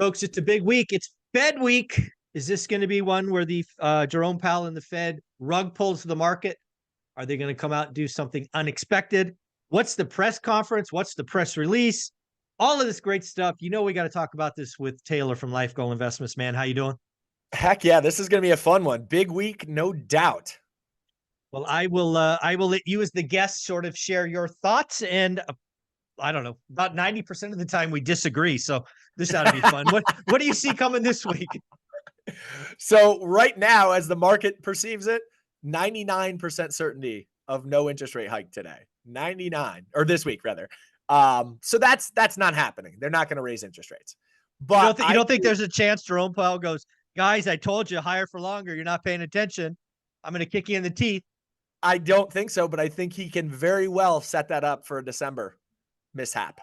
Folks, it's a big week. It's Fed week. Is this going to be one where the Jerome Powell and the Fed rug pulls the market? Are they going to come out and do something unexpected? What's the press conference? What's the press release? All of this great stuff. You know we got to talk about this with Taylor from LifeGoal Investments, man. How you doing? Heck yeah, this is going to be a fun one. Big week, no doubt. Well, I will let you as the guest sort of share your thoughts, and I don't know, about 90% of the time we disagree. So this ought to be fun. What do you see coming this week? So right now, as the market perceives it, 99% certainty of no interest rate hike today. 99, or this week rather. So that's not happening. They're not going to raise interest rates. But You don't think there's a chance Jerome Powell goes, guys, I told you higher for longer. You're not paying attention. I'm going to kick you in the teeth. I don't think so, but I think he can very well set that up for a December mishap.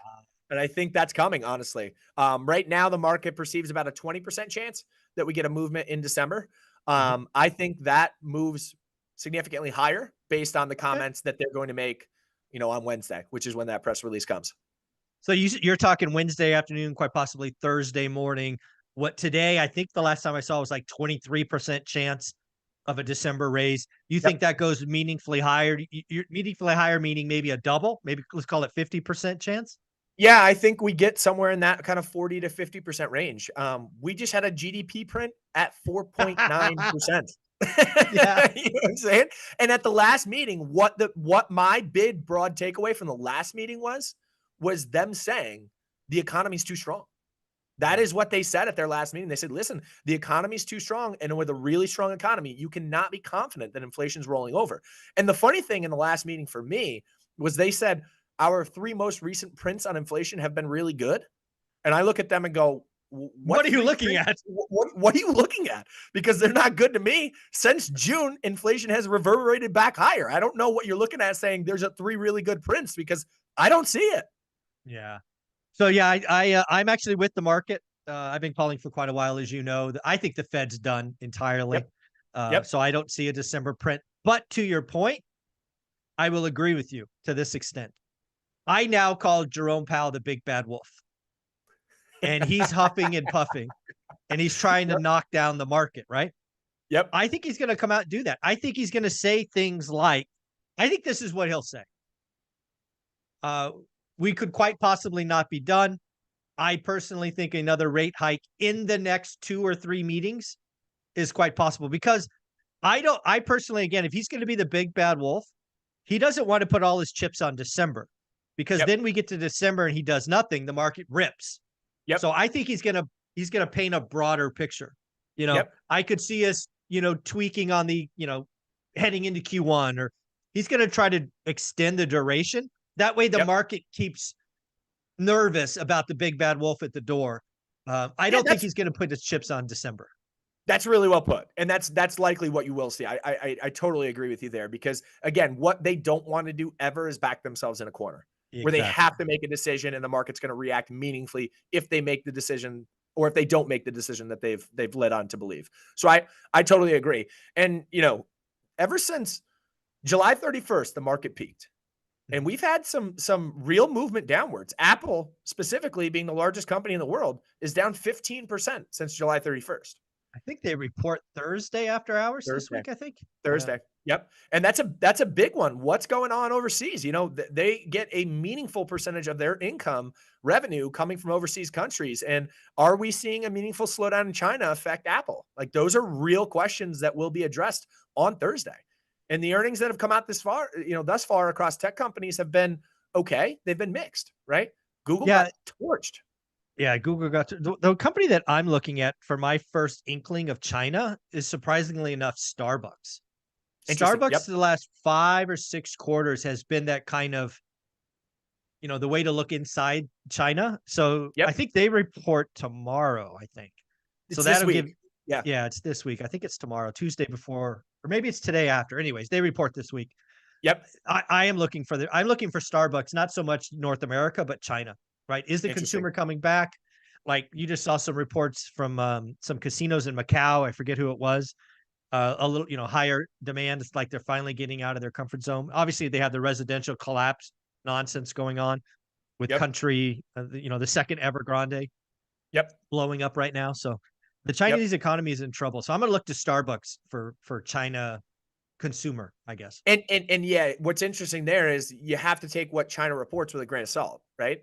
And I think that's coming, honestly. Right now, the market perceives about a 20% chance that we get a movement in December. I think that moves significantly higher based on the comments that they're going to make, on Wednesday, which is when that press release comes. So you're talking Wednesday afternoon, quite possibly Thursday morning. What today, I think the last time I saw was like 23% chance of a December raise. You think that goes meaningfully higher? You're meaningfully higher, meaning maybe a double, maybe let's call it 50% chance. Yeah, I think we get somewhere in that kind of 40 to 50% range. We just had a GDP print at 4.9%. Yeah. You know what I'm saying? And at the last meeting, what my big broad takeaway from the last meeting was them saying the economy's too strong. That is what they said at their last meeting. They said, listen, the economy's too strong. And with a really strong economy, you cannot be confident that inflation's rolling over. And the funny thing in the last meeting for me was they said, our three most recent prints on inflation have been really good. And I look at them and go, what are you looking at? What are you looking at? Because they're not good to me. Since June, inflation has reverberated back higher. I don't know what you're looking at saying there's three really good prints because I don't see it. Yeah. So yeah, I'm actually with the market. I've been calling for quite a while, as you know. I think the Fed's done entirely. So I don't see a December print. But to your point, I will agree with you to this extent. I now call Jerome Powell the big bad wolf. And he's huffing and puffing. And he's trying to knock down the market, right? Yep. I think he's going to come out and do that. I think he's going to say things like, I think this is what he'll say. We could quite possibly not be done. I personally think another rate hike in the next 2 or 3 meetings is quite possible because I personally, again, if he's going to be the big bad wolf, he doesn't want to put all his chips on December because then we get to December and he does nothing. The market rips. So I think he's going to paint a broader picture. I could see us, tweaking on the, heading into Q1, or he's going to try to extend the duration. That way the market keeps nervous about the big bad wolf at the door. I don't think he's going to put his chips on December. That's really well put. And that's likely what you will see. I totally agree with you there because, again, what they don't want to do ever is back themselves in a corner where they have to make a decision and the market's going to react meaningfully if they make the decision or if they don't make the decision that they've led on to believe. So I totally agree. And, ever since July 31st, the market peaked. And we've had some real movement downwards. Apple, specifically being the largest company in the world, is down 15% since July 31st. I think they report Thursday after hours this week, I think. Thursday. Yep. And that's a big one. What's going on overseas? They get a meaningful percentage of their income revenue coming from overseas countries. And are we seeing a meaningful slowdown in China affect Apple? Like, those are real questions that will be addressed on Thursday. And the earnings that have come out thus far across tech companies have been okay. They've been mixed, right? Google got torched. Yeah, Google got the company that I'm looking at for my first inkling of China is, surprisingly enough, Starbucks. Starbucks the last 5 or 6 quarters has been that kind of, the way to look inside China. So I think they report tomorrow, I think. So that'll give. Yeah, it's this week. I think it's tomorrow, Tuesday before, or maybe it's today after. Anyways, they report this week. Yep. I'm looking for Starbucks, not so much North America, but China, right? Is the consumer coming back? Like, you just saw some reports from some casinos in Macau. I forget who it was. A little, higher demand. It's like they're finally getting out of their comfort zone. Obviously, they have the residential collapse nonsense going on with Country, the second Evergrande. Yep. blowing up right now. So the Yep. Chinese economy is in trouble. So I'm going to look to Starbucks for China consumer, I guess. And yeah, what's interesting there is you have to take what China reports with a grain of salt, right?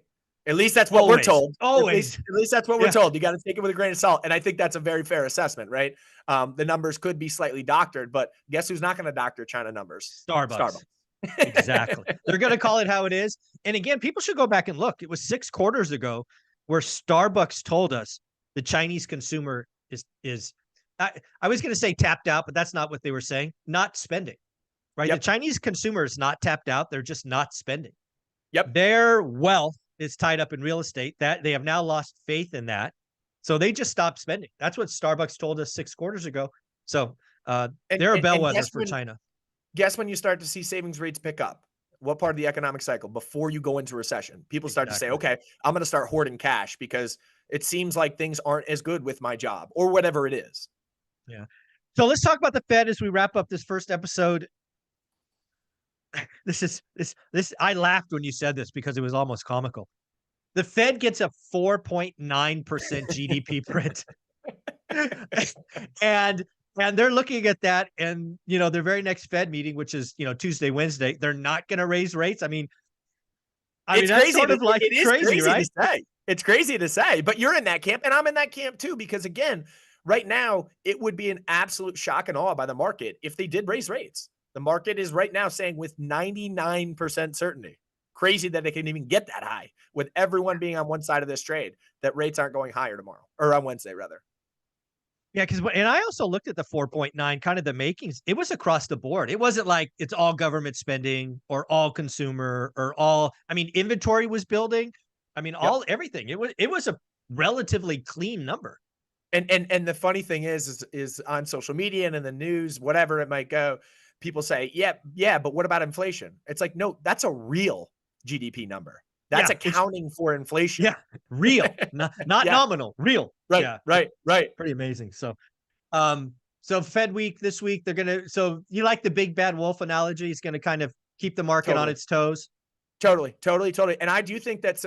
At least that's what we're Always, told. always. At least that's what we're Yeah. told. You got to take it with a grain of salt, and I think that's a very fair assessment, right? The numbers could be slightly doctored, but guess who's not going to doctor China numbers? Starbucks. Starbucks. Exactly. They're going to call it how it is. And again, people should go back and look. It was 6 quarters ago where Starbucks told us the Chinese consumer is I was going to say tapped out, but that's not what they were saying. Not spending, right? The Yep. Chinese consumer is not tapped out. They're just not spending. Yep. Their wealth is tied up in real estate. That they have now lost faith in that. So they just stopped spending. That's what Starbucks told us 6 quarters ago. So they're a And bellwether for China. guess when you start to see savings rates pick up? What part of the economic cycle before you go into recession? People start to say, Exactly. okay, I'm going to start hoarding cash because it seems like things aren't as good with my job or whatever it is. Yeah. So let's talk about the Fed as we wrap up this first episode. This I laughed when you said this because it was almost comical. The Fed gets a 4.9% GDP print. and and they're looking at that and their very next Fed meeting, which is Tuesday, Wednesday, they're not going to raise rates. I mean, It's that's crazy. sort of like It is crazy, crazy to right? say. It's crazy to say, but you're in that camp and I'm in that camp too, because again, right now, it would be an absolute shock and awe by the market if they did raise rates. The market is right now saying with 99% certainty, crazy that they can even get that high with everyone being on one side of this trade, that rates aren't going higher tomorrow or on Wednesday, rather. Yeah, and I also looked at the 4.9, kind of the makings. It was across the board. It wasn't like it's all government spending or all consumer or all. I mean, inventory was building. I mean, Yep. everything. It was a relatively clean number. And the funny thing is on social media and in the news, whatever it might go, people say, yeah, but what about inflation? It's like, no, that's a real GDP number. That's Yeah, it's accounting for inflation. yeah, real, not Yeah, nominal, real. right, Yeah, it's right, right. pretty amazing. So Fed week this week, they're gonna. So you like the big bad wolf analogy? It's gonna kind of keep the market on Totally. its toes. Totally, totally, totally. And I do think that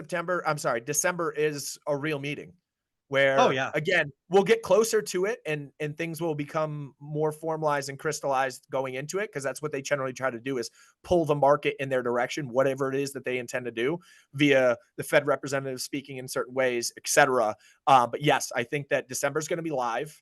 December is a real meeting Oh where yeah, again, we'll get closer to it and things will become more formalized and crystallized going into it because that's what they generally try to do is pull the market in their direction, whatever it is that they intend to do via the Fed representatives speaking in certain ways, etc. But yes, I think that December is going to be live.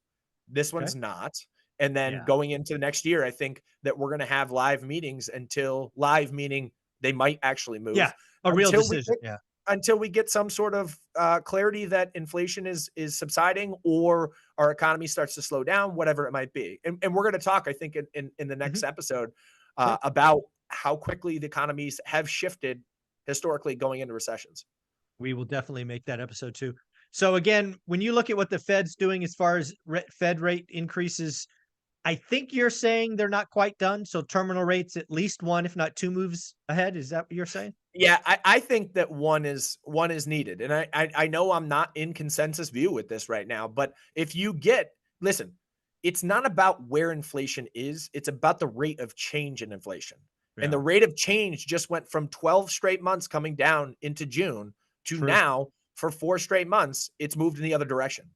This okay, one's not. And then yeah, going into the next year, I think that we're going to have live meetings until live meaning they might actually yeah, move a real until we decision. get Yeah. some sort of clarity that inflation is subsiding or our economy starts to slow down, whatever it might be. And we're going to talk, I think, in the next Mhm. episode Yeah. about how quickly the economies have shifted historically going into recessions. We will definitely make that episode too. So again, when you look at what the Fed's doing as far as Fed rate increases, I think you're saying they're not quite done. So terminal rates at least one, if not two moves ahead. Is that what you're saying? Yeah, I think that one is needed, and I know I'm not in consensus view with this right now, but if you get listen, it's not about where inflation is; it's about the rate of change in inflation, and the Yeah. rate of change just went from 12 straight months coming down into June to True. now for 4 straight months, it's moved in the other direction.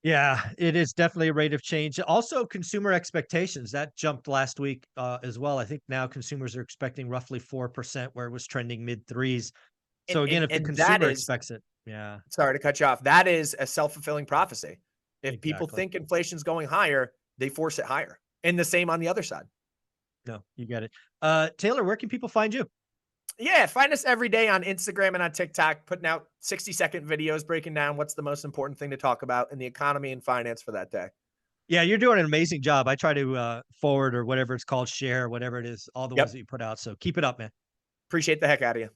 Yeah, it is definitely a rate of change. Also, consumer expectations that jumped last week as well. I think now consumers are expecting roughly 4%, where it was trending mid threes. And So again, and if the and that consumer is expects it, yeah, sorry to cut you off. That is a self-fulfilling prophecy. If people exactly. think inflation's going higher, they force it higher. And the same on the other side. No, you get it. Taylor, where can people find you? Yeah, find us every day on Instagram and on TikTok, putting out 60-second videos breaking down what's the most important thing to talk about in the economy and finance for that day. Yeah, you're doing an amazing job. I try to forward or whatever it's called, share, whatever it is, all the ones Yep. that you put out. So keep it up, man. Appreciate the heck out of you.